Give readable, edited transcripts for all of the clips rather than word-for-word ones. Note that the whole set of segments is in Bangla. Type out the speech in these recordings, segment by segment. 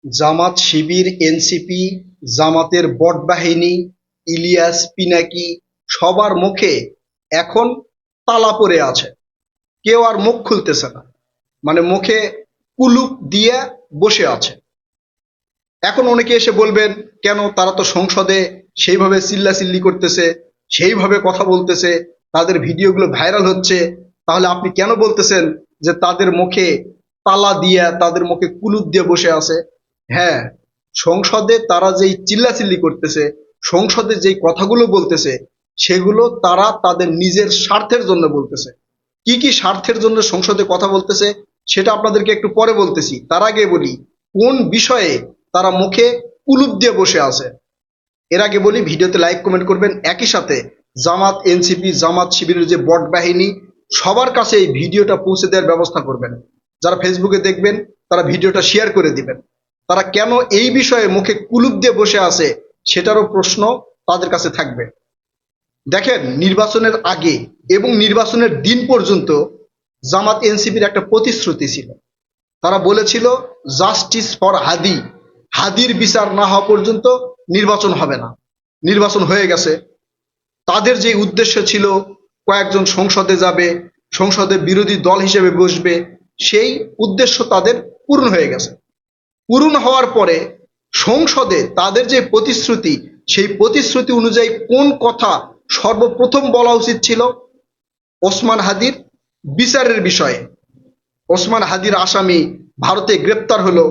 জামাত শিবির এনসিপি জামাতের বট বাহিনী ইলিয়াস পিনাকি সবার মুখে এখন তালা পড়ে আছে। কেউ আর মুখ খুলতেছে না, মানে মুখে কুলুপ দিয়ে বসে আছে। এখন অনেকে এসে বলবেন, কেন তারা তো সংসদে সেইভাবে চিল্লাচিল্লি করতেছে, সেইভাবে কথা বলতেছে, তাদের ভিডিওগুলো ভাইরাল হচ্ছে, তাহলে আপনি কেন বলতেছেন যে তাদের মুখে তালা দিয়ে তাদের মুখে কুলুপ দিয়ে বসে আছে? হ্যাঁ, সংসদে তারা যেই চিল্লাচিল্লি করতেছে, সংসদে যেই কথাগুলো বলতেছে, সেগুলো তারা তাদের নিজের স্বার্থের জন্য বলতেছে। কি কি স্বার্থের জন্য সংসদে কথা বলতেছে সেটা আপনাদেরকে একটু পরে বলতেছি। তার আগে বলি কোন বিষয়ে তারা মুখে কুলুপ দিয়ে বসে আছে। এর আগে বলি ভিডিওতে লাইক কমেন্ট করবেন, একই সাথে জামাত এনসিপি জামাত শিবিরের যে বট বাহিনী সবার কাছে এই ভিডিওটা পৌঁছে দেওয়ার ব্যবস্থা করবেন। যারা ফেসবুকে দেখবেন তারা ভিডিওটা শেয়ার করে দিবেন। তারা কেন এই বিষয়ে মুখে কুলুপ দিয়ে বসে আছে সেটারও প্রশ্ন তাদের কাছে থাকবে। দেখেন, নির্বাচনের আগে এবং নির্বাচনের দিন পর্যন্ত জামাত এনসিপির একটা প্রতিশ্রুতি ছিল। তারা বলেছিল জাস্টিস ফর হাদি, হাদির বিচার না হওয়া পর্যন্ত নির্বাচন হবে না। নির্বাচন হয়ে গেছে। তাদের যে উদ্দেশ্য ছিল কয়েকজন সংসদে যাবে, সংসদে বিরোধী দল হিসেবে বসবে, সেই উদ্দেশ্য তাদের পূরণ হয়ে গেছে। পূরণ হওয়ার পরে সংসদে তাদের যে প্রতিশ্রুতি, সেই প্রতিশ্রুতি অনুযায়ী কোন কথা সর্বপ্রথম বলা উচিত ছিল? ওসমান হাদির বিচারের বিষয়ে। ওসমান হাদির আসামি ভারতে গ্রেপ্তার হলো।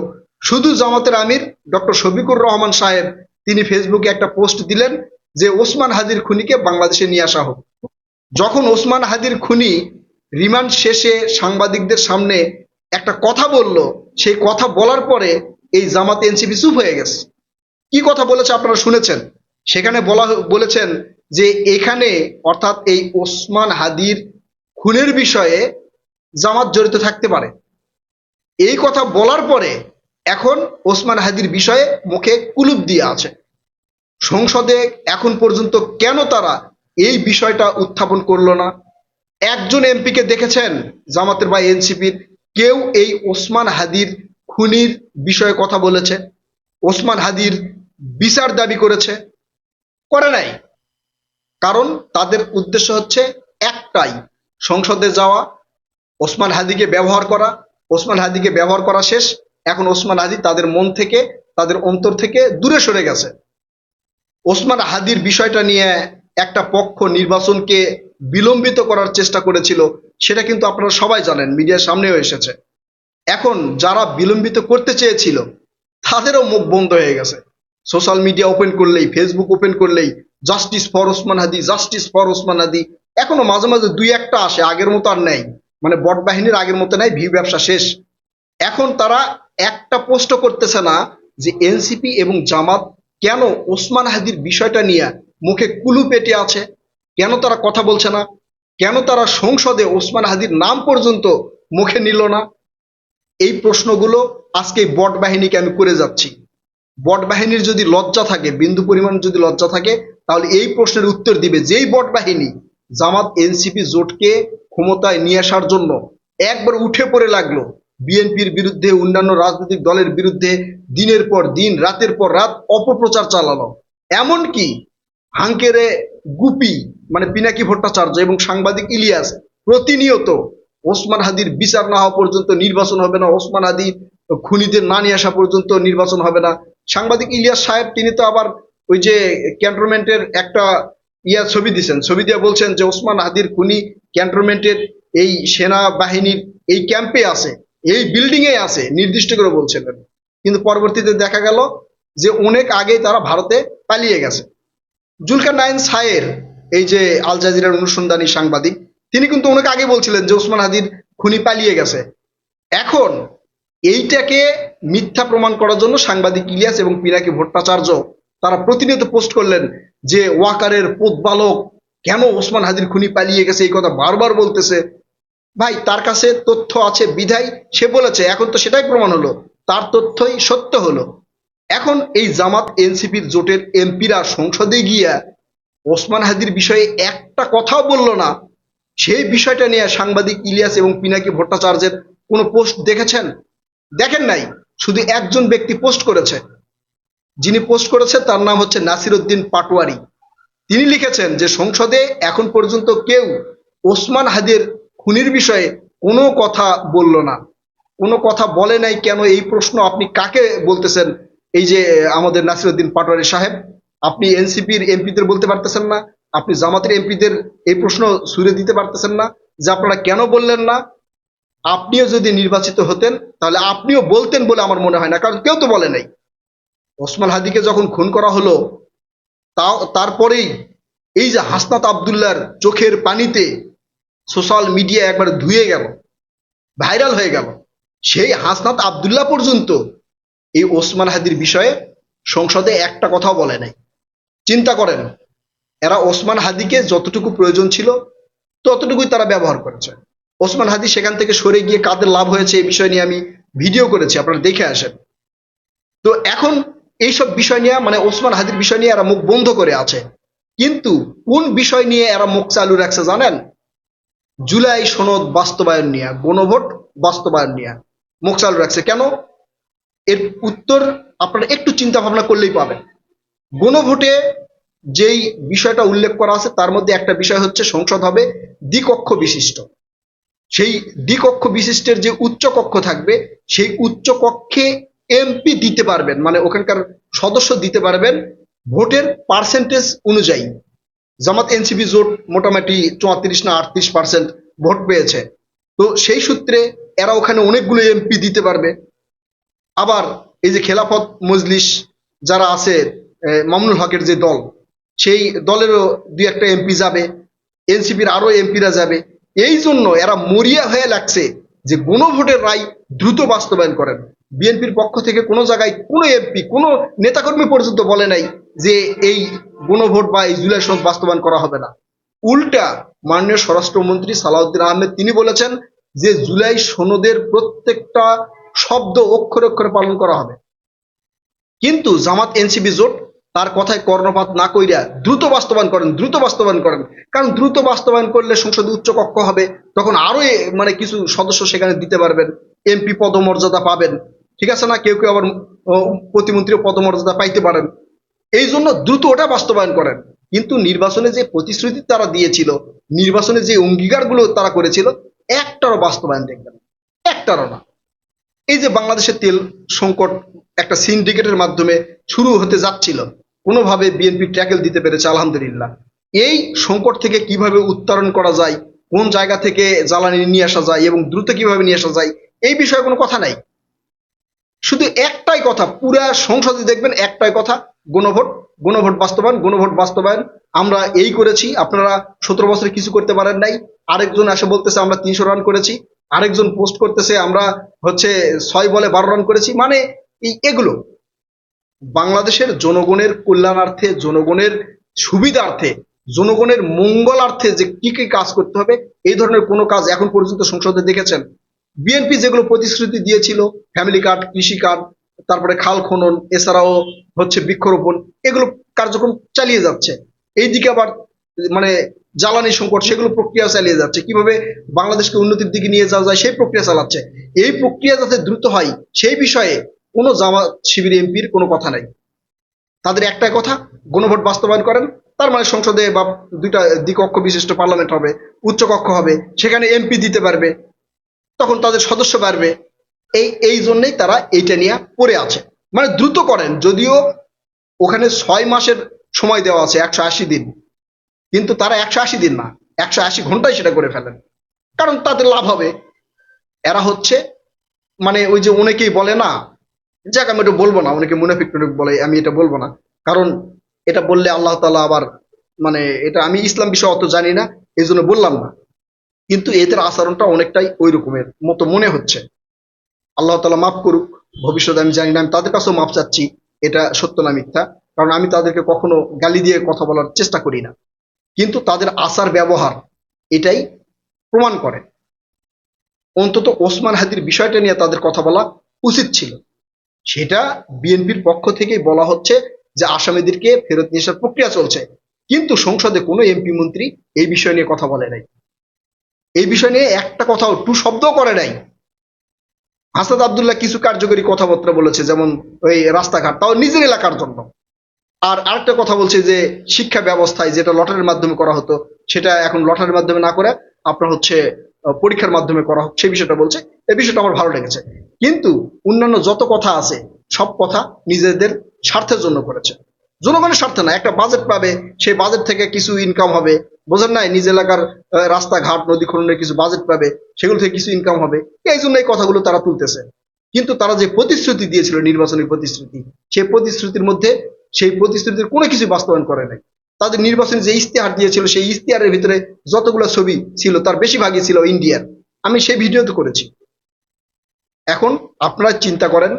শুধু জামাতের আমির ডক্টর শফিকুর রহমান সাহেব তিনি ফেসবুকে একটা পোস্ট দিলেন যে ওসমান হাদির খুনিকে বাংলাদেশে নিয়ে আসা হোক। যখন ওসমান হাদির খুনি রিমান্ড শেষে সাংবাদিকদের সামনে একটা কথা বলল, সেই কথা বলার পরে এই জামাত এনসিপি চুপ হয়ে গেছে। কি কথা বলেছে আপনারা শুনেছেন? সেখানে বলেছেন যে এখানে অর্থাৎ এই ওসমান হাদির খুনের বিষয়ে জামাত জড়িত থাকতে পারে। এই কথা বলার পরে এখন ওসমান হাদির বিষয়ে মুখে কুলুপ দিয়ে আছে। সংসদে এখন পর্যন্ত কেন তারা এই বিষয়টা উত্থাপন করলো না? একজন এমপিকে দেখেছেন জামাতের বা এনসিপির কেউ এই ওসমান হাদির খুনির বিষয়ে কথা বলেছে, ওসমান হাদির বিচার দাবি করেছে? করে নাই। কারণ তাদের উদ্দেশ্য হচ্ছে একটাই, সংসদে যাওয়া, ওসমান হাদিকে ব্যবহার করা। ওসমান হাদিকে ব্যবহার করা শেষ, এখন ওসমান হাদি তাদের মন থেকে তাদের অন্তর থেকে দূরে সরে গেছে। ওসমান হাদির বিষয়টা নিয়ে একটা পক্ষ নির্বাচনকে বিলম্বিত করার চেষ্টা করেছিল, সেটা কিন্তু আপনারা সবাই জানেন, মিডিয়ার সামনেও এসেছে। এখন যারা বিলম্বিত করতে চেয়েছিল তাদেরও মুখ বন্ধ হয়ে গেছে। সোশ্যাল মিডিয়া ওপেন করলেই, ফেসবুক ওপেন করলেই justice for Osman Hadi, justice for Osman Hadi. এখনো মাঝে মাঝে দুই একটা আসে, আগের মতো আর নেই, মানে বট বাহিনীর আগের মতো নাই, ভিউ ব্যবসা শেষ। এখন তারা একটা পোস্ট করতেছে না যে এনসিপি এবং জামাত কেন ওসমান হাদির বিষয়টা নিয়ে মুখে কুলু পেটে আছে, কেন তারা কথা বলছে না, কেন তারা সংসদে ওসমান হাদির নাম পর্যন্ত মুখে নিল না। এই প্রশ্নগুলো আজকে বট বাহিনীকে আমি করে যাচ্ছি। বট বাহিনীর যদি লজ্জা থাকে, বিন্দু পরিমাণ যদি লজ্জা থাকে, তাহলে এই প্রশ্নের উত্তর দিবে যেই বট বাহিনী জামাত এনসিপি জোটকে ক্ষমতায় নিয়ে আসার জন্য একবার উঠে পড়ে লাগলো, বিএনপির বিরুদ্ধে, অন্যান্য রাজনৈতিক দলের বিরুদ্ধে দিনের পর দিন, রাতের পর রাত অপপ্রচার চালানো। এমনকি হাঙ্কেরে গুপি মানে পিনাকি ভট্টাচার্য এবং সাংবাদিক ইলিয়াস প্রতিনিয়ত ওসমান হাদির বিচার না হওয়া পর্যন্ত নির্বাচন হবে না, ওসমান হাদি খুনিদের না নিয়ে আসা পর্যন্ত নির্বাচন হবে না। সাংবাদিক ইলিয়াস সাহেব তিনি তো আবার ওই যে ক্যান্টনমেন্টের একটা ছবি দিচ্ছেন, ছবি দিয়ে বলছেন যে ওসমান হাদির খুনি ক্যান্টনমেন্টের এই সেনাবাহিনীর এই ক্যাম্পে আছে, এই বিল্ডিং এ আছে, নির্দিষ্ট করে বলছিলেন। কিন্তু পরবর্তীতে দেখা গেল যে অনেক আগেই তারা ভারতে পালিয়ে গেছে। জুলকারনাইন সায়ের, এই যে আল জাজিরার অনুসন্ধানী সাংবাদিক, তিনি কিন্তু অনেক আগে বলছিলেন যে ওসমান হাদির খুনি পালিয়ে গেছে। এখন এইটাকে মিথ্যা প্রমাণ করার জন্য সাংবাদিক ইলিয়াস এবং পিনাকি ভট্টাচার্য তারা প্রতিনিয়ত পোস্ট করলেন যে ওয়াকারের প্রতিপালক কেন ওসমান হাদির খুনি পালিয়ে গেছে এই কথা বারবার বলতেছে। ভাই, তার কাছে তথ্য আছে বিধায় সে বলেছে, এখন তো সেটাই প্রমাণ হলো, তার তথ্যই সত্য হলো। এখন এই জামাত এনসিপির জোটের এমপিরা সংসদে গিয়া ওসমান হাদির বিষয়ে একটা কথাও বলল না। সেই বিষয়টা নিয়ে সাংবাদিক ইলিয়াস এবং পিনাকি ভট্টাচার্যের কোনো পোস্ট দেখেছেন? দেখেন নাই। শুধু একজন ব্যক্তি পোস্ট করেছে, যিনি পোস্ট করেছে তার নাম হচ্ছে নাসির উদ্দিন পাটোয়ারি। তিনি লিখেছেন যে সংসদে এখন পর্যন্ত কেউ ওসমান হাদির খুনির বিষয়ে কোনো কথা বলল না, কোনো কথা বলে নাই কেন, এই প্রশ্ন আপনি কাকে বলতেছেন? এই যে আমাদের নাসিরউদ্দিন পাটোয়ারি সাহেব, আপনি এনসিপির এমপিদের বলতে পারতেছেন না? আপনি জামাতের এমপিদের এই প্রশ্ন ছুড়ে দিতে পারতেছেন না যে আপনারা কেন বললেন না? আপনিও যদি নির্বাচিত হতেন তাহলে আপনিও বলতেন বলে আমার মনে হয় না, কারণ কেউ তো বলে নাই। ওসমান হাদিকে যখন খুন করা হলো, তারপরেই এই যে হাসনাত আবদুল্লাহর চোখের পানিতে সোশ্যাল মিডিয়া একবার ধুয়ে গেল, ভাইরাল হয়ে গেল, সেই হাসনাত আবদুল্লাহ পর্যন্ত এই ওসমান হাদির বিষয়ে সংসদে একটা কথাও বলে নাই। চিন্তা করেন, এরা ওসমান হাদিকে যতটুকু প্রয়োজন ছিল ততটুকুই তারা ব্যবহার করেছে। ওসমান হাদি সেখান থেকে সরে গিয়ে কাদের লাভ হয়েছে এই বিষয় নিয়ে আমি ভিডিও করেছি, আপনারা দেখে আসেন। তো এখন এইসব বিষয় নিয়ে, মানে ওসমান হাদির বিষয় নিয়ে এরা মুখ বন্ধ করে আছে, কিন্তু কোন বিষয় নিয়ে এরা মুখ চালু রাখছে জানেন? জুলাই সনদ বাস্তবায়ন নিয়ে, গণভোট বাস্তবায়ন নিয়ে মুখ চালু রাখছে। কেন? এর উত্তর আপনারা একটু চিন্তা ভাবনা করলেই পাবেন। গণভোটে যেই বিষয়টা উল্লেখ করা আছে তার মধ্যে একটা বিষয় হচ্ছে সংসদ হবে দ্বিকক্ষ বিশিষ্ট। সেই দ্বিকক্ষ বিশিষ্টের যে উচ্চ কক্ষ থাকবে, সেই উচ্চ কক্ষে এমপি দিতে পারবেন, মানে ওখানকার সদস্য দিতে পারবেন ভোটের পার্সেন্টেজ অনুযায়ী। জামাত এনসিপি জোট মোটামুটি 34 না 38% ভোট পেয়েছে, তো সেই সূত্রে এরা ওখানে অনেকগুলো এমপি দিতে পারবে। আবার এই যে খেলাফত মজলিস যারা আছে, মামুনুল হকের যে দল, সেই দলেরও দুই একটা এমপি যাবে, এনসিপির আরো এমপিরা যাবে। এই জন্য এরা মরিয়া হয়ে লাগছে যে গণভোটের রায় দ্রুত বাস্তবায়ন করেন। বিএনপির পক্ষ থেকে কোনো জায়গায় কোনো এমপি, কোনো নেতাকর্মী পর্যন্ত বলে নাই যে এই গণভোট বা এই জুলাই সনদ বাস্তবায়ন করা হবে না। উল্টা মাননীয় স্বরাষ্ট্রমন্ত্রী সালাউদ্দিন আহমেদ তিনি বলেছেন যে জুলাই সনদের প্রত্যেকটা শব্দ অক্ষরে অক্ষরে পালন করা হবে। কিন্তু জামাত এনসিপি জোট তার কথায় কর্ণপাত না কইরা দ্রুত বাস্তবায়ন করেন, দ্রুত বাস্তবায়ন করেন। কারণ দ্রুত বাস্তবায়ন করলে সংসদে উচ্চ কক্ষ হবে, তখন আরো মানে কিছু সদস্য সেখানে দিতে পারবেন, এমপি পদমর্যাদা পাবেন, ঠিক আছে না? কেউ কেউ আবার প্রতিমন্ত্রী পদমর্যাদা পাইতে পারেন। এই জন্য দ্রুত ওটা বাস্তবায়ন করেন। কিন্তু নির্বাচনে যে প্রতিশ্রুতি তারা দিয়েছিল, নির্বাচনে যে অঙ্গীকারগুলো তারা করেছিল, একটারও বাস্তবায়ন দেখবেন, একটারও না। এই যে বাংলাদেশের তেল সংকট একটা সিন্ডিকেটের মাধ্যমে শুরু হতে যাচ্ছিল, কোনোভাবে বিএনপি ট্যাকেল দিতে পেরেছে আলহামদুলিল্লাহ। এই সংকট থেকে কিভাবে উত্তরণ করা যায়, কোন জায়গা থেকে জ্বালানি নিয়ে আসা যায় এবং দ্রুত কিভাবে নিয়ে আসা যায়, এই বিষয়ে কোনো কথা নাই। শুধু একটাই কথা, পুরা সংসদে দেখবেন একটাই কথা, গণভোট, গণভোট বাস্তবায়ন, গণভোট বাস্তবায়ন। আমরা এই করেছি, আপনারা 17 বছরে কিছু করতে পারেন নাই। আরেকজন এসে বলতেছে আমরা 300 রান করেছি, আরেকজন পোস্ট করতেছে আমরা হচ্ছে 6 বলে 12 রান করেছি। মানে এগুলো বাংলাদেশের জনগণের কল্যাণার্থে, জনগণের সুবিধার্থে, জনগণের মঙ্গলার্থে যে কি কি কাজ করতে হবে, এই ধরনের কোনো কাজ এখন পর্যন্ত সংসদে দেখেছেন? বিএনপি যেগুলো প্রতিশ্রুতি দিয়েছিল, ফ্যামিলি কার্ড, কৃষি কার্ড, তারপরে খাল খনন, এছাড়াও হচ্ছে বৃক্ষরোপণ, এগুলো কার্যক্রম চালিয়ে যাচ্ছে। এইদিকে আবার মানে জ্বালানি সংকট, সেগুলো প্রক্রিয়া চালিয়ে যাচ্ছে। কিভাবে বাংলাদেশকে উন্নতির দিকে নিয়ে যাওয়া যায় সেই প্রক্রিয়া চালাচ্ছে। এই প্রক্রিয়া যাতে দ্রুত হয় সেই বিষয়ে কোনো জামাত শিবির এমপির কোনো কথা নাই। তাদের একটাই কথা, গণভোট বাস্তবায়ন করেন, তার মানে সংসদে বা দুইটা দ্বিকক্ষ বিশিষ্ট পার্লামেন্ট হবে, উচ্চকক্ষ হবে, সেখানে এমপি দিতে পারবে, তখন তাদের সদস্য বাড়বে। এই জন্যই তারা এইটা নিয়ে পড়ে আছে। মানে দ্রুত করেন, যদিও ওখানে 6 মাসের সময় দেওয়া আছে, 180 দিন, কিন্তু তারা 180 দিন না, 180 ঘন্টায় সেটা করে ফেলেন, কারণ তাদের লাভ হবে। এরা হচ্ছে মানে ওই যে অনেকেই বলে না, যাক আমি এটা বলবো না, অনেকে মুনাফিক টুনাফিক বলে, আমি এটা বলবো না, কারণ এটা বললে আল্লাহ তাআলা আবার, মানে এটা আমি ইসলাম বিষয়ে অত জানি না, এই জন্য বললাম না। কিন্তু এদের আচরণটা অনেকটাই ওই রকমের মতো মনে হচ্ছে। আল্লাহ তাআলা মাফ করুক, ভবিষ্যতে আমি জানি না, আমি তাদের কাছেও মাফ চাচ্ছি, এটা সত্য না মিথ্যা, কারণ আমি তাদেরকে কখনো গালি দিয়ে কথা বলার চেষ্টা করি না। কিন্তু তাদের আচার ব্যবহার এটাই প্রমাণ করে। অন্তত ওসমান হাদির বিষয়টা নিয়ে তাদের কথা বলা উচিত ছিল। সেটা বিএনপির পক্ষ থেকেই বলা হচ্ছে যে আসামিদেরকে ফেরত নিয়ে আসার প্রক্রিয়া চলছে, কিন্তু সংসদে কোনো এমপি মন্ত্রী এই বিষয় নিয়ে কথা বলে নাই, এই বিষয় নিয়ে একটা কথাও টু শব্দও করে নাই। হাসান আব্দুল্লাহ কিছু কার্যকরী কথাবার্তা বলেছে, যেমন ওই রাস্তাঘাট, তাও নিজের এলাকার জন্য। আর আরেকটা কথা বলছে যে শিক্ষা ব্যবস্থায় যেটা লটারির মাধ্যমে করা হতো, সেটা এখন লটারির মাধ্যমে না করে আপনার হচ্ছে পরীক্ষার মাধ্যমে করা হোক, সেই বিষয়টা বলছে। এই বিষয়টা আমার ভালো লেগেছে। কিন্তু অন্যান্য যত কথা আছে সব কথা নিজেদের স্বার্থের জন্য করেছে, জনগণের স্বার্থে না। একটা বাজেট পাবে, সেই বাজেট থেকে কিছু ইনকাম হবে, বোঝেন নাই? নিজ এলাকার রাস্তাঘাট নদী খননের কিছু বাজেট পাবে, সেগুলো থেকে কিছু ইনকাম হবে, এই জন্য এই কথাগুলো তারা তুলতেছে। কিন্তু তারা যে প্রতিশ্রুতি দিয়েছিল, নির্বাচনী প্রতিশ্রুতি, সেই প্রতিশ্রুতির মধ্যে সেই প্রতিশ্রুতির কোনো কিছু বাস্তবায়ন করে নাই। তাদের নির্বাচনী যে ইশতেহার দিয়েছিল, সেই ইশতেহারের ভিতরে যতগুলো ছবি ছিল তার বেশিরভাগই ছিল ইন্ডিয়ার। আমি সেই ভিডিও তো করেছি। এখন আপনারা চিন্তা করেন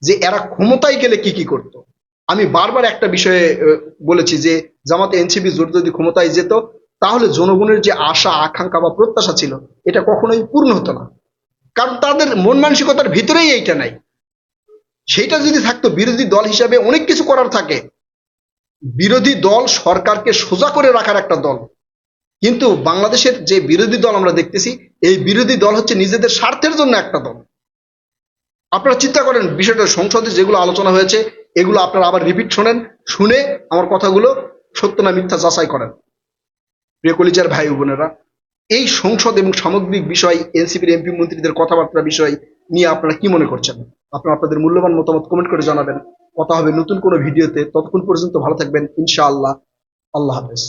যে এরা ক্ষমতায় গেলে কি কি করতো। আমি বারবার একটা বিষয়ে বলেছি যে জামাতে এনসিপি জোট যদি ক্ষমতায় যেত, তাহলে জনগণের যে আশা আকাঙ্ক্ষা বা প্রত্যাশা ছিল, এটা কখনোই পূর্ণ হতো না। কারণ তাদের মন মানসিকতার ভিতরেই এইটা নাই। সেইটা যদি থাকতো, বিরোধী দল হিসাবে অনেক কিছু করার থাকে। বিরোধী দল সরকারকে সোজা করে রাখার একটা দল। কিন্তু বাংলাদেশের যে বিরোধী দল আমরা দেখতেছি, এই বিরোধী দল হচ্ছে নিজেদের স্বার্থের জন্য একটা দল। আপনারা চিন্তা করেন বিষয়টা, সংসদে যেগুলো আলোচনা হয়েছে এগুলো আপনারা আবার রিপিট শোনেন, শুনে আমার কথাগুলো সত্য না মিথ্যা যাচাই করেন। প্রিয় কলিজার ভাই বোনেরা, এই সংসদ এবং সামগ্রিক বিষয়, এনসিপির এমপি মন্ত্রীদের কথাবার্তা বিষয় নিয়ে আপনারা কি মনে করছেন? আপনারা আপনাদের মূল্যবান মতামত কমেন্ট করে জানাবেন। কথা হবে নতুন কোনো ভিডিওতে। ততক্ষণ পর্যন্ত ভালো থাকবেন ইনশাআল্লাহ। আল্লাহ হাফেজ।